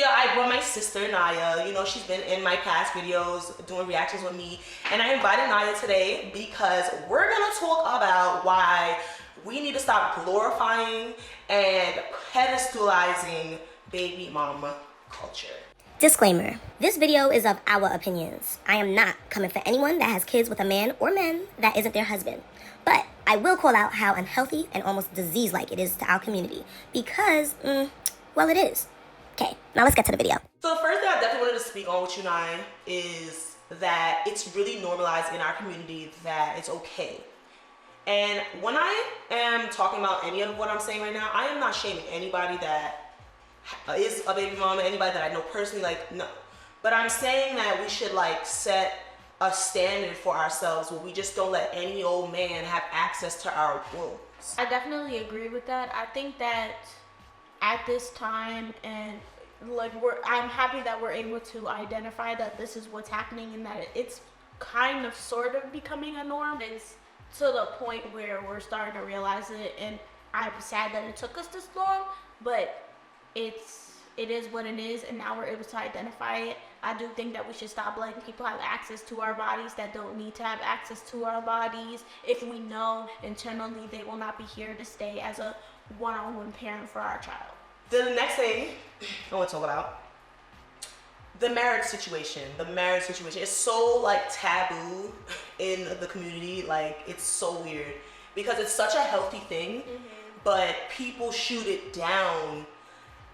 video, I brought my sister, Naya. You know, she's been in my past videos doing reactions with me. And I invited Naya today because we're going to talk about why we need to stop glorifying and pedestalizing baby mama culture. Disclaimer, this video is of our opinions. I am not coming for anyone that has kids with a man or men that isn't their husband. But I will call out how unhealthy and almost disease-like it is to our community. Because, well, it is. Okay, now let's get to the video. So the first thing I definitely wanted to speak on with you, Naya, is that it's really normalized in our community that it's okay. And when I am talking about any of what I'm saying right now, I am not shaming anybody that is a baby mama, anybody that I know personally, like, no. But I'm saying that we should like set a standard for ourselves where we just don't let any old man have access to our wombs. I definitely agree with that. I think that at this time, and like I'm happy that we're able to identify that this is what's happening and that it's kind of sort of becoming a norm. It's to the point where we're starting to realize it, and I'm sad that it took us this long, but it is what it is, and now we're able to identify it. I do think that we should stop letting people have access to our bodies that don't need to have access to our bodies if we know internally they will not be here to stay as a one-on-one parent for our child. The next thing I want to talk about, the marriage situation. The marriage situation is so like taboo in the community. Like, it's so weird because it's such a healthy thing, but people shoot it down.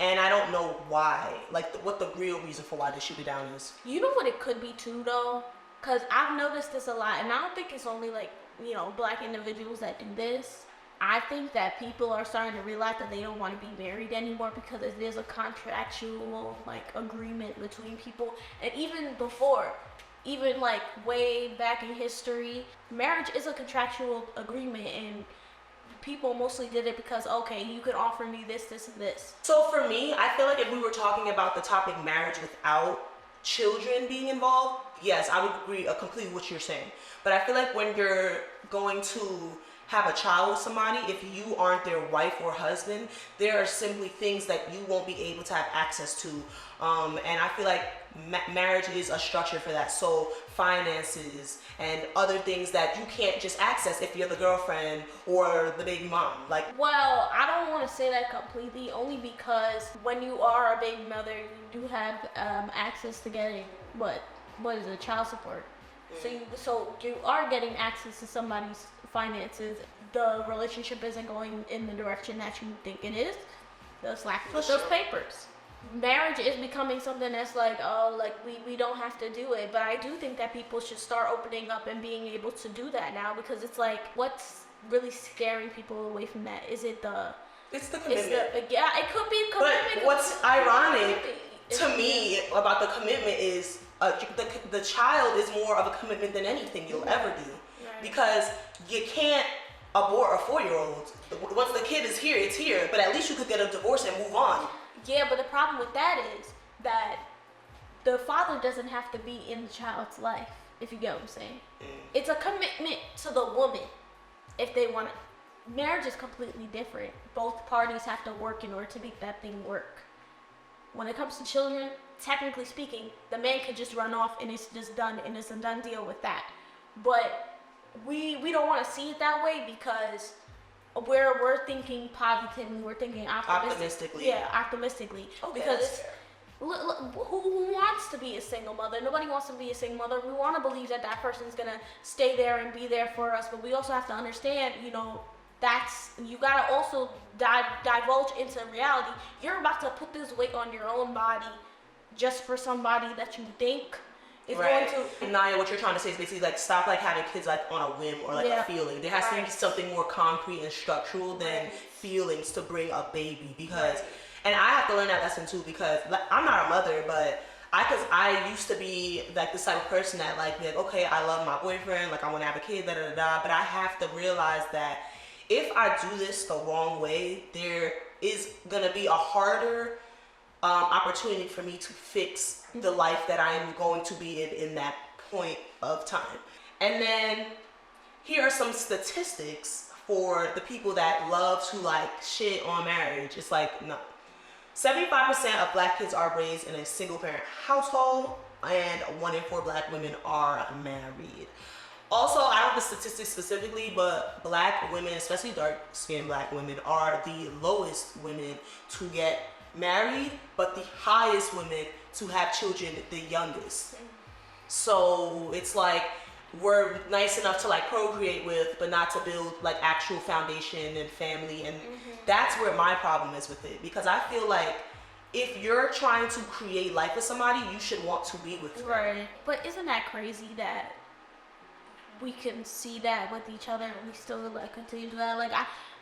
And I don't know why, like what the real reason for why they shoot it down is. You know what it could be too though? Cause I've noticed this a lot, and I don't think it's only like, you know, black individuals that do this. I think that people are starting to realize that they don't want to be married anymore because there's a contractual like agreement between people. And even before, even like way back in history, marriage is a contractual agreement, and people mostly did it because, okay, you could offer me this, this, and this. So for me, I feel like if we were talking about the topic marriage without children being involved, yes, I would agree completely with what you're saying. But I feel like when you're going to have a child with somebody, if you aren't their wife or husband, there are simply things that you won't be able to have access to. And I feel like marriage is a structure for that. So finances and other things that you can't just access if you're the girlfriend or the baby mom. Like, well, I don't want to say that completely, only because when you are a baby mother, you do have access to getting what is it, child support. So you are getting access to somebody's finances. The relationship isn't going in the direction that you think it is. They'll slap you with those papers. Marriage is becoming something that's like, oh, like we don't have to do it. But I do think that people should start opening up and being able to do that now, because it's like, what's really scaring people away from that? Is it the... It's the commitment. Yeah, it could be commitment. But what's ironic to me about the commitment is the child is more of a commitment than anything you'll ever do. Right. Because you can't abort a 4-year-old. Once the kid is here, it's here. But at least you could get a divorce and move on. Yeah, but the problem with that is that the father doesn't have to be in the child's life, if you get what I'm saying. It's a commitment to the woman if they want to. Marriage is completely different. Both parties have to work in order to make that thing work. When it comes to children, technically speaking, the man could just run off and it's just done, and it's a done deal with that. But we don't want to see it that way, because we're thinking positively, we're thinking optimistically. Yeah, optimistically. Okay, because who wants to be a single mother? Nobody wants to be a single mother. We want to believe that that person's gonna stay there and be there for us, but we also have to understand, you know, you gotta also divulge into reality. You're about to put this weight on your own body just for somebody that you think is going to. Naya, what you're trying to say is basically like, stop like having kids like on a whim or like a feeling. There has to be something more concrete and structural than feelings to bring a baby. Because, and I have to learn that lesson too, because like, I'm not a mother, but I used to be like this type of person that like okay, I love my boyfriend, like I want to have a kid, but I have to realize that if I do this the wrong way, there is gonna be a harder opportunity for me to fix the life that I am going to be in that point of time. And then here are some statistics for the people that love to like shit on marriage. It's like, no. 75% of black kids are raised in a single parent household, and 1 in 4 black women are married. Also, I don't have the statistics specifically, but black women, especially dark-skinned black women, are the lowest women to get married, but the highest women to have children, the youngest. So it's like we're nice enough to like procreate with, but not to build like actual foundation and family. And that's where my problem is with it, because I feel like if you're trying to create life with somebody, you should want to be with them. Right. But isn't that crazy that we can see that with each other and we still like continue to do that? Like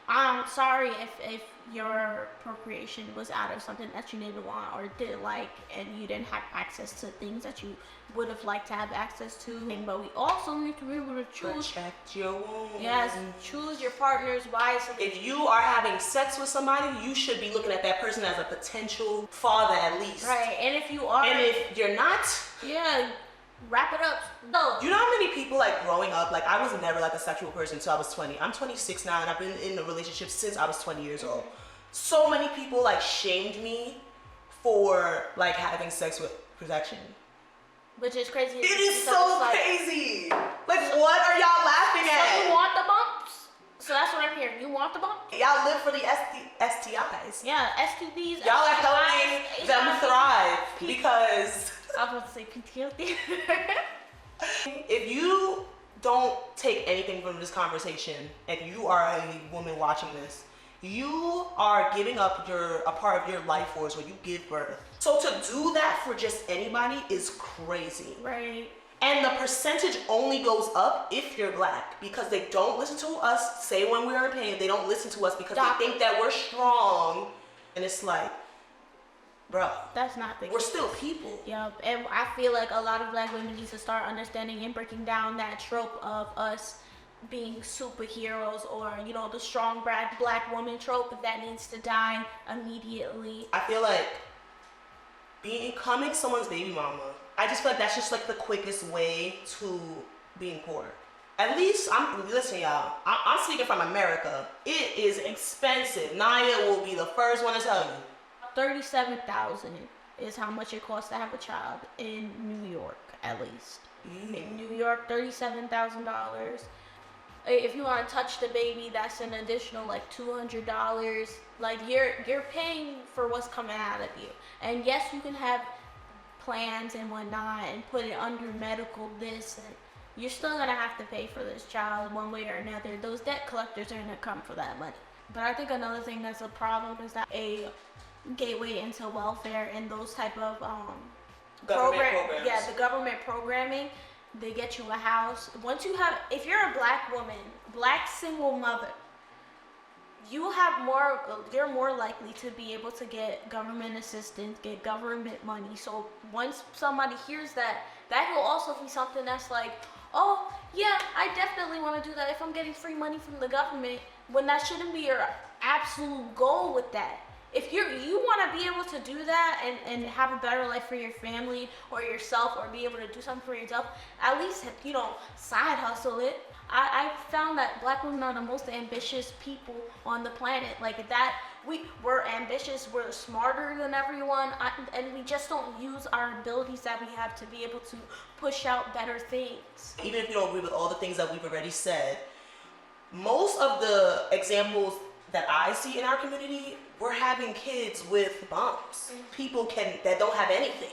I'm sorry if your procreation was out of something that you didn't want or didn't like, and you didn't have access to things that you would have liked to have access to. But we also need to be able to choose. Protect your womb. Yes, choose your partners wisely. If you are having sex with somebody, you should be looking at that person as a potential father at least. Right, and if you are, and if you're not, yeah, wrap it up. No. You know how many people like growing up, like I was never like a sexual person until I was 20. I'm 26 now, and I've been in a relationship since I was 20 years old. So many people like shamed me for like having sex with protection. Which is crazy. It is so crazy. Like, what are y'all laughing at? So you want the bumps? So that's what I'm hearing. You want the bumps? Y'all live for the STIs. Yeah, STDs. Y'all are helping them thrive because I was about to say PTSD. if you don't take anything from this conversation, and you are a woman watching this, you are giving up a part of your life force when you give birth. So to do that for just anybody is crazy. Right. And the percentage only goes up if you're black, because they don't listen to us say when we are in pain. They don't listen to us because they think that we're strong. And it's like, bro, that's not the case. We're still people. Yep. And I feel like a lot of black women need to start understanding and breaking down that trope of us being superheroes, or you know, the strong black woman trope that needs to die immediately. I feel like becoming someone's baby mama, I just feel like that's just like the quickest way to being poor. At least listen, y'all, I'm speaking from America. It is expensive. Naya will be the first one to tell you. $37,000 is how much it costs to have a child in New York, at least. In New York, $37,000. If you want to touch the baby, that's an additional like $200. Like you're paying for what's coming out of you. And yes, you can have plans and whatnot and put it under medical this, and you're still gonna have to pay for this child one way or another. Those debt collectors are gonna come for that money. But I think another thing that's a problem is that a gateway into welfare and those type of programs. Yeah, the government programming. They get you a house. Once you have, if you're a black woman, black single mother, you're more likely to be able to get government assistance, get government money. So once somebody hears that, that will also be something that's like, oh yeah, I definitely want to do that if I'm getting free money from the government, when that shouldn't be your absolute goal with that. If you want to be able to do that and have a better life for your family or yourself, or be able to do something for yourself, at least, you know, side hustle it. I found that black women are the most ambitious people on the planet. Like that, we're ambitious, we're smarter than everyone, and we just don't use our abilities that we have to be able to push out better things. Even if you don't agree with all the things that we've already said, most of the examples that I see in our community, we're having kids with bumps. People that don't have anything.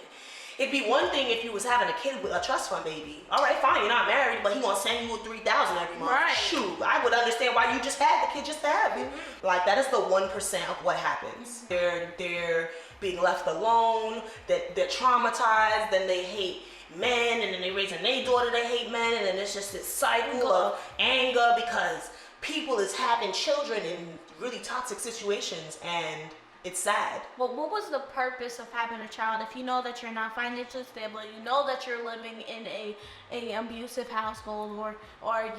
It'd be one thing if you was having a kid with a trust fund baby. All right, fine, you're not married, but he gonna send you $3,000 every month. Right. Shoot, I would understand why you just had the kid just to have it. Like that is the 1% of what happens. They're being left alone. That they're traumatized. Then they hate men, and then they raising their daughter. They hate men, and then it's just this cycle of anger because people is having children in really toxic situations, and it's sad. Well, what was the purpose of having a child if you know that you're not financially stable, you know that you're living in a abusive household, or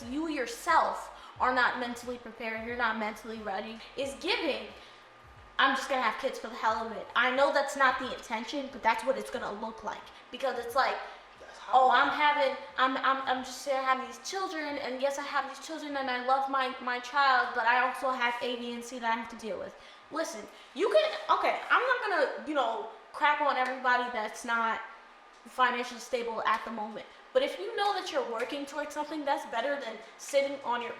you yourself are not mentally prepared, you're not mentally ready? Is giving, I'm just gonna have kids for the hell of it. I know that's not the intention, but that's what it's gonna look like, because it's like, oh, I'm just gonna have these children, and yes, I have these children, and I love my child, but I also have A, B, and C that I have to deal with. Listen, you can, okay, I'm not gonna, crap on everybody that's not financially stable at the moment. But if you know that you're working towards something, that's better than sitting on your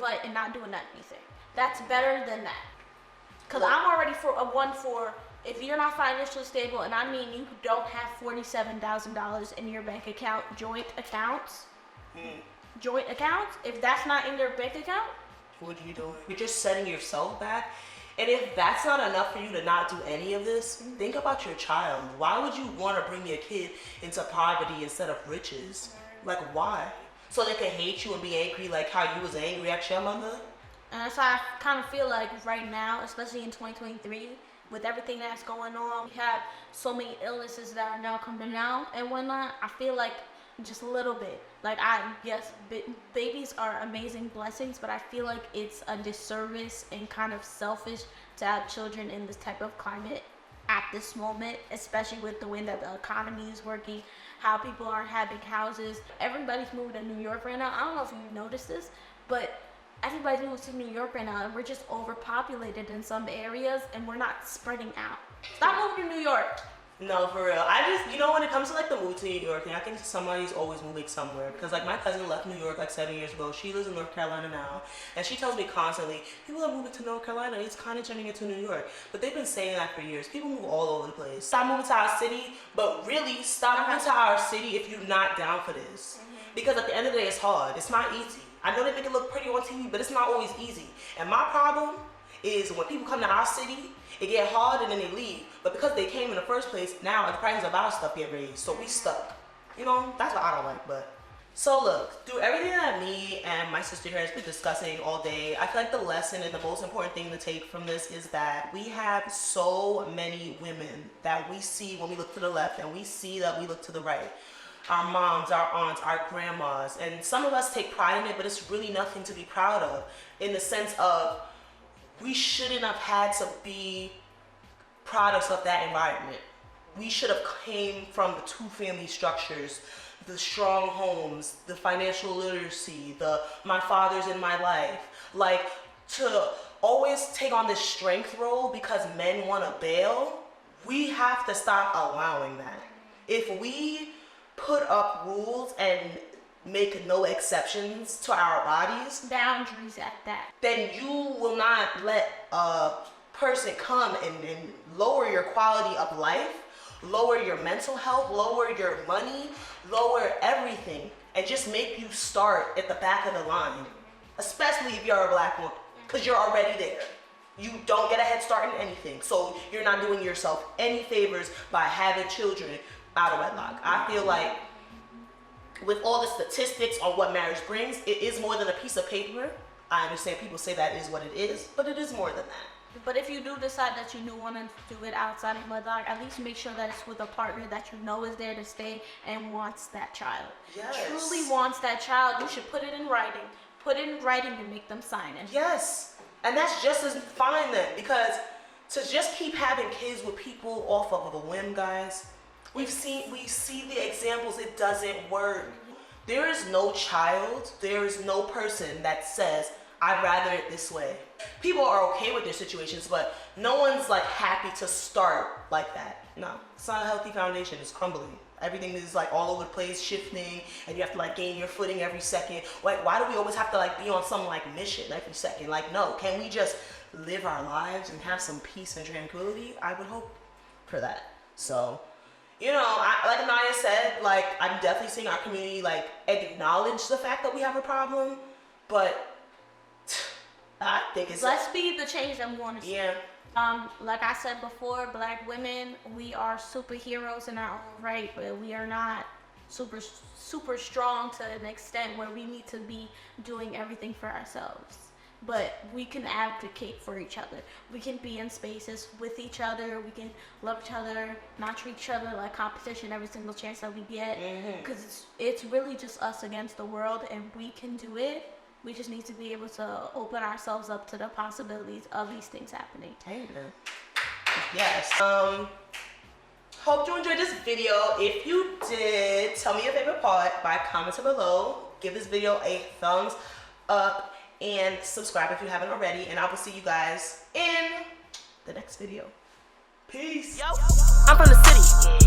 butt and not doing anything. That's better than that. Because I'm already for if you're not financially stable, and I mean you don't have $47,000 in your bank account, joint accounts, if that's not in your bank account, what are you doing? You're just setting yourself back. And if that's not enough for you to not do any of this, think about your child. Why would you want to bring your kid into poverty instead of riches? Like, why? So they can hate you and be angry like how you was angry at your mother? And that's why I kind of feel like right now, especially in 2023, with everything that's going on, we have so many illnesses that are now coming out and whatnot. I feel like just a little bit. Like, yes, babies are amazing blessings, but I feel like it's a disservice and kind of selfish to have children in this type of climate at this moment, especially with the way that the economy is working, how people aren't having houses. Everybody's moving to New York right now. I don't know if you noticed this, but everybody's moving to New York right now, and we're just overpopulated in some areas, and we're not spreading out. Stop moving to New York. No, for real. When it comes to like the move to New York, I think somebody's always moving somewhere. Because like my cousin left New York like 7 years ago. She lives in North Carolina now. And she tells me constantly, people are moving to North Carolina. It's kind of turning into New York. But they've been saying that for years. People move all over the place. Stop moving to our city, but really stop moving to our city if you're not down for this. Because at the end of the day, it's hard. It's not easy. I know they make it look pretty on TV, but it's not always easy. And my problem is when people come to our city, it get hard and then they leave. But because they came in the first place, now the prices of our stuff get raised. So we stuck. That's what I don't like. But so look, through everything that me and my sister here has been discussing all day, I feel like the lesson and the most important thing to take from this is that we have so many women that we see when we look to the left and we see that we look to the right. Our moms, our aunts, our grandmas, and some of us take pride in it, but it's really nothing to be proud of, in the sense of we shouldn't have had to be products of that environment. We should have came from the two-family structures, the strong homes, the financial literacy, my father's in my life. Like, to always take on this strength role because men want to bail, we have to stop allowing that. If we put up rules and make no exceptions to our bodies, boundaries at that, then you will not let a person come and lower your quality of life, lower your mental health, lower your money, lower everything, and just make you start at the back of the line, especially if you're a black woman, because you're already there. You don't get a head start in anything, so you're not doing yourself any favors by having children out of wedlock. I feel like with all the statistics on what marriage brings, it is more than a piece of paper. I understand people say that is what it is, but it is more than that. But if you do decide that you do want to do it outside of wedlock, at least make sure that it's with a partner that you know is there to stay and wants that child. Yes. Truly wants that child. You should put it in writing. Put it in writing and make them sign it. Yes. And that's just as fine then, because to just keep having kids with people off of a whim, guys, we see the examples. It doesn't work. There is no child, there is no person that says, I'd rather it this way. People are okay with their situations, but no one's like happy to start like that. No, it's not a healthy foundation. It's crumbling. Everything is like all over the place, shifting, and you have to like gain your footing every second. Like, why do we always have to like be on some like mission every second? Like, no, can we just live our lives and have some peace and tranquility? I would hope for that. So, like Anaya said, like, I'm definitely seeing our community like acknowledge the fact that we have a problem, but I think it's let's be the change that we want to see. Yeah. Like I said before, black women, we are superheroes in our own right, but we are not super strong to an extent where we need to be doing everything for ourselves. But we can advocate for each other. We can be in spaces with each other. We can love each other, not treat each other like competition every single chance that we get. Because it's really just us against the world, and we can do it. We just need to be able to open ourselves up to the possibilities of these things happening. Amen. Yes. Hope you enjoyed this video. If you did, tell me your favorite part by commenting below. Give this video a thumbs up and subscribe if you haven't already. And I will see you guys in the next video. Peace. I'm from the city.